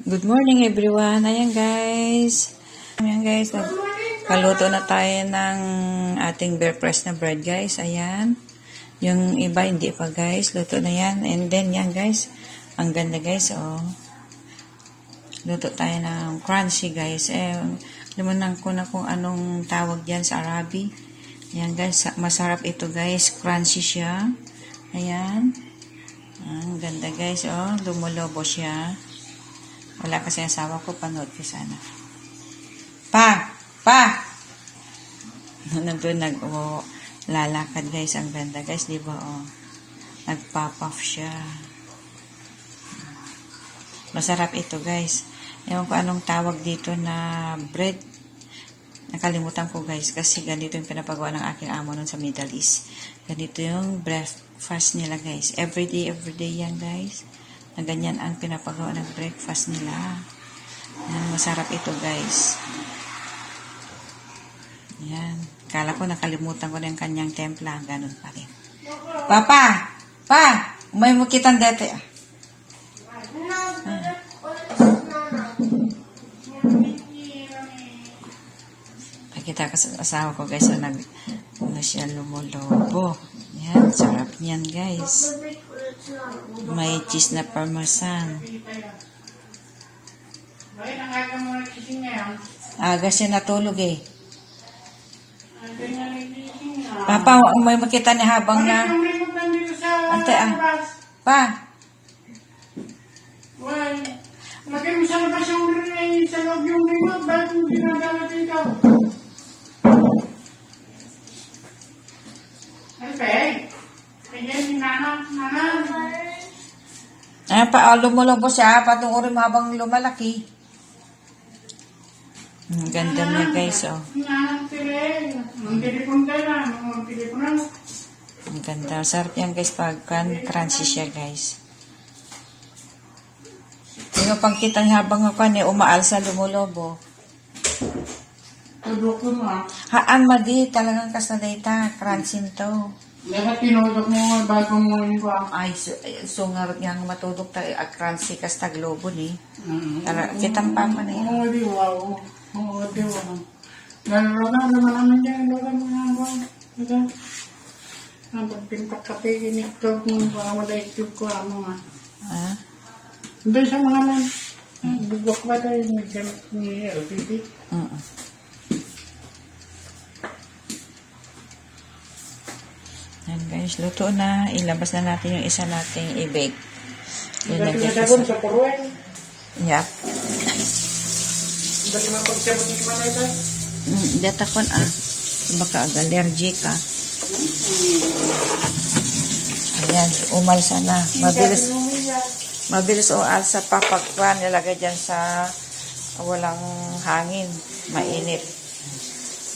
Good morning everyone. Ayan guys. Kaluto na tayo ng ating bare press na bread guys. Ayan. Yung iba hindi pa guys. Luto na yan. And then yan guys. Ang ganda guys. Oh. Luto tayo ng crunchy guys. Limunan ko na kung anong tawag dyan sa Arabi. Ayan guys. Masarap ito guys. Crunchy siya. Ayan. Ang ganda guys, oh. Lumulobo siya. Wala kasi ang asawa ko, panood ko sana. Pa! Nandun lalakad guys, ang ganda guys, di ba, oh. Nagpa-puff siya. Masarap ito guys. Ewan ko anong tawag dito na bread. Nakalimutan ko guys, kasi ganito yung pinapagawa ng aking amo nun sa Middle East. Ganito yung breakfast nila guys. Everyday yan guys. Na ganyan ang pinapagawa ng breakfast nila. Yan, masarap ito guys. Yan. Kala ko nakalimutan ko na yung kanyang templa. Ganun pa rin. Pa! Umay mo kitang dete. Kita ka sa asawa ko guys, na siya lumulobo. Yan, sarap niyan guys. May cheese na parmesan. Aga siya natulog eh. Papa, may makita niya habang na... Ante Pa! Lagay mo sa labas yung sa loob yung remote. Bakit mo ginagalat ikaw? Lumulobo siya, patungurin mo habang lumalaki. Ang ganda niya guys, oh. Ang ganda. Sarap yan guys pag crunchy siya guys. Hindi mo pang kitang habang umaal sa lumulobo. Haan madi, talagang kasanay ta. Crunchy to. Dapat tinulog mo bagong mo yung ba? Ay, so nga matudok tayo. Crunchy kas taglobo ni. Kitang papa na yan. Oo, di wow. Oo, di wow. Nalala naman namin dyan. Nalala mo nga ba? Ito. Ang pagpintak kape, iniktok mo ba? Wala iklog ko ano nga. Ha? Hindi sa mga man. Bugok ba tayo ni LPP? Yan guys, luto na. Ilabas na natin yung isa nating i-bake. Nagkakaroon sa puruan. Yep. Dali man pagsabot ni Manay tayo? Data kon baka allergic ka. Ayan, umalsa na. Mabilis o alsa pa pagkuhan. Nilagay dyan sa walang hangin. Mainit.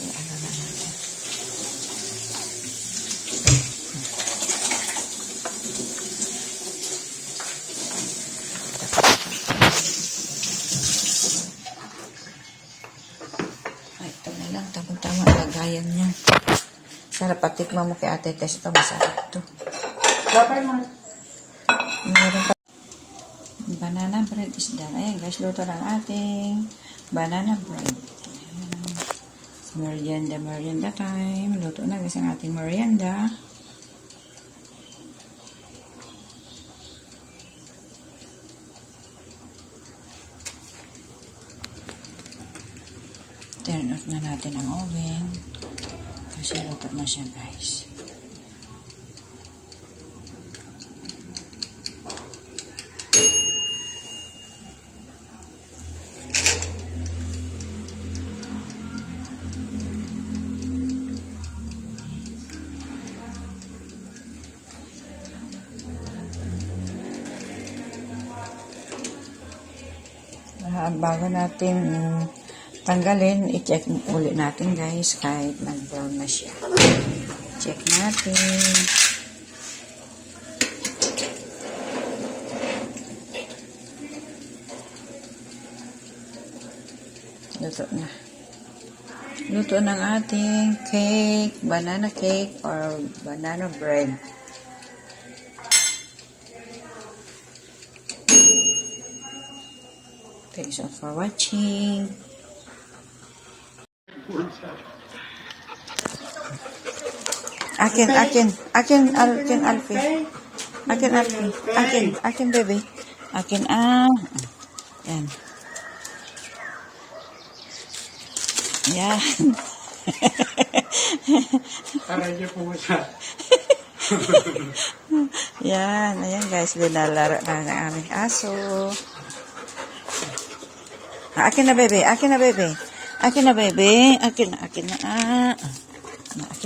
Ano na natin. Ito na lang, tamang-tama lagayan niya. Sarap, patikman mo kay Ate Tess. Ito, masarap ito. Dapat mo. Meron pa. Banana bread is done. Ayan guys, luto ng ating banana bread. Ayan. Merienda time. Luto na guys ang ating merienda. Turn off na natin ang oven. Kasi luto na siya guys. Bago natin tanggalin, i-check ulit natin guys kahit nag-brown na siya. Check natin. Luto na. Luto ng ating cake, banana cake or banana bread. Thanks all for watching. Akin, Alfie. Akin, baby. Akin, yan. Yan. Para niyo po siya. Yan, ayan guys, linalaro na ng aming aso. Akin na, baby. Akin na, baby. Akin na, baby. Akin na. Akin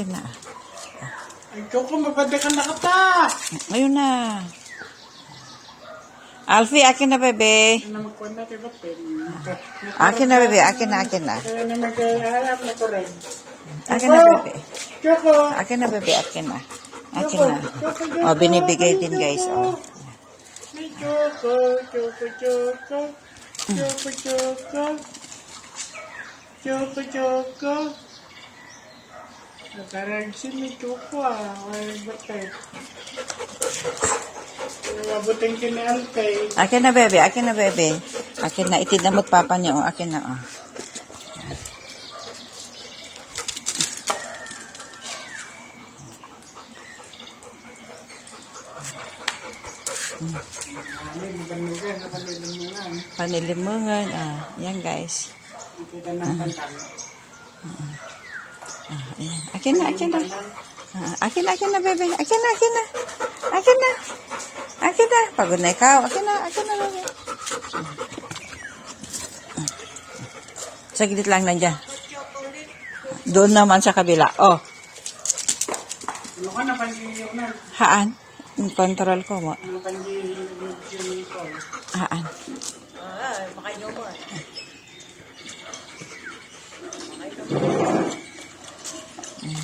na. Ay, Choco, mabadakan na ka pa. Ayun na. Alfie, akin na, baby. Ano magkwanda, diba, pen? Akin na, baby. Akin na. Kaya na mag-aarap na ko rin. Akin na, baby. Choco! Akin na, baby. Akin na. Akin na. O, binibigay din, guys. O. May Choco, Choco, Choco. Choco, Choco. Choco, Choco. Nakaragsin may Choco Ay, bakit? Nawabutin kinalkay. Akin na, baby. Akin na, baby. Akin na. Itinamot papa niya. O, akin na, o. Panilimungan. Yan, guys. Kita ng pantal. Ayan. Akin na. Akin na, baby. Akin na. Pagod na ikaw. Akin na, baby. Saglit lang nandiyan. Doon naman sa kabila. Oh. Ano ka na panggilyo na? Haan? Control ko mo. Ano panggilyo ko? Haan? Makayo mo.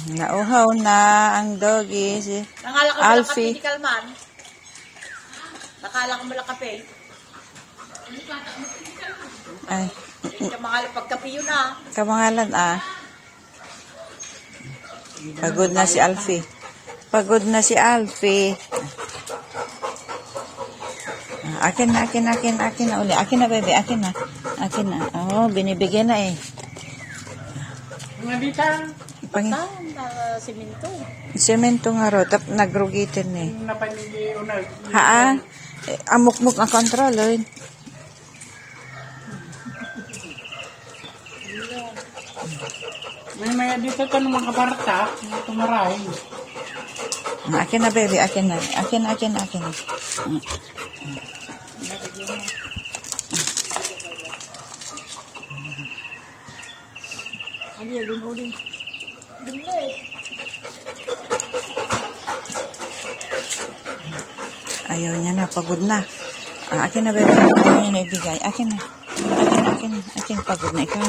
Nauhaw na ang doggy. Si Nakala ko Alfie. malakape ni Kalman. Nakala ko malakape. Ay, Hindi ka makala pagkape yun kamangalan Pagod na si Alfie. Pagod na si Alfie. Akin na uli. Akin na, baby. Akin na. Oh, binibigyan na eh. Mga dita. Saan? Siminto. Semento nga ro. Nagrugitin eh. Napanggilyo na. Amok-mok ang control eh. May maya dito ito ng mga barta. Mga tumaray. Akin na, baby. Akin na. Ano yan? Dun. Dumlet. Ayaw niya na. Pagod na. Akin na, baby. Akin niya na ibigay. Akin na. Pagod na ikaw.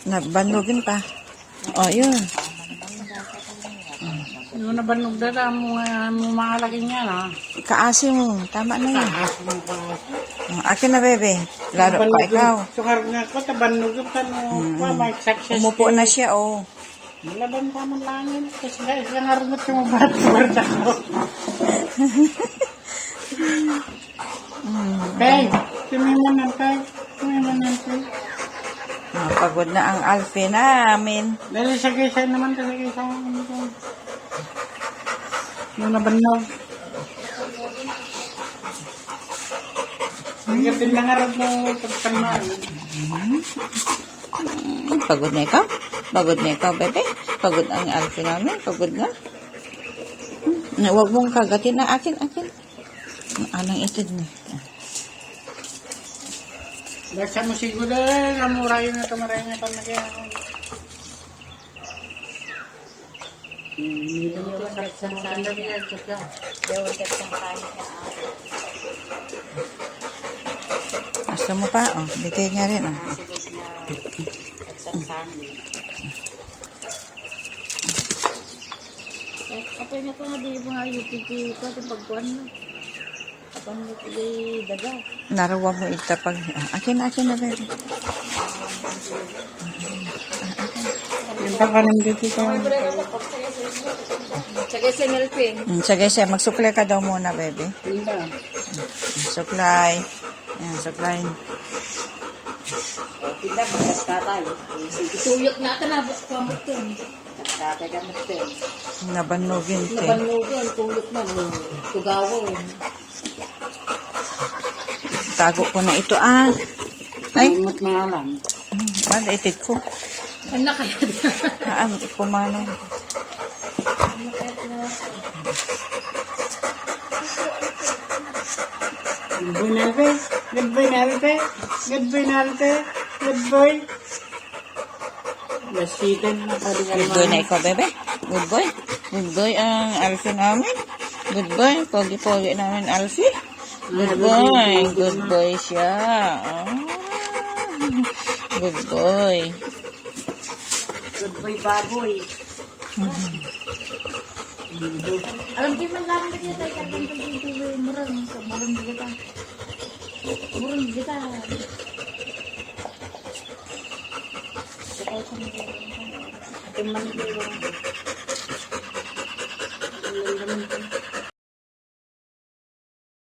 Nabanlogin pa. Oh, yun. Yung nabanog dada mo mahalagin yan Kaasi mo. Tama na yan. Taas mo pa. Akin na, baby. Laro pa ikaw. Sukar nga ko, tabanog yung tanong. May success. Umupo na siya, oh. Malaban ka man lang yun. Kasi guys, yung harunot yung barda ko. Peg, tumimanan, Peg. Pagod na ang Alfie namin. Dahil sa gisa naman, yung nabanog. Ang gatin lang harap mo pagkamaan. Pagod na ikaw, bebe. Pagod ang Alfie namin. Pagod na. Huwag mong kagatin na akin. Anong itid mo? Basta mo siguro, namurayo na tumarayo na pamagyan. Hindi mo lang sa sandal yan. Dewar ka sa kanin ka. Gusto mo pa? Oh, bigay nga rin. Oh. Apoy na ko nga di mga UPP ko itong pagkuhan mo. Kapag mo tigay daga. Narawa mo itapag. Akin na, baby. Yung pagkanin dito ko. Sagay sa nilpin. Sige, magsukle ka daw muna, baby. Hindi. Supply. Ayan, supply. Pinag, katay. Ituyok natin na, kamot yun. Katay kamot yun. Nabanugin te. Nabanugin, tuyok na, tugawo. Tago ko na ito Ay, Imot na alam. bala itit ko. Ano kaya na? Kumano. Good boy, Nalpe. Good boy, Nalpe. Good boy, Nalpe. Good boy. Lasitan na pa rin Good boy na ikaw, bebe. Good boy. Good boy ang Alfie namin. Good boy. Pogi-pogi namin, Alfie. Good boy. Good boy siya. Good boy. Good boy, baboy. Alam ko man lang kita tayo katang pagkito murang sa murang kita. Murang kita. Ito man dito.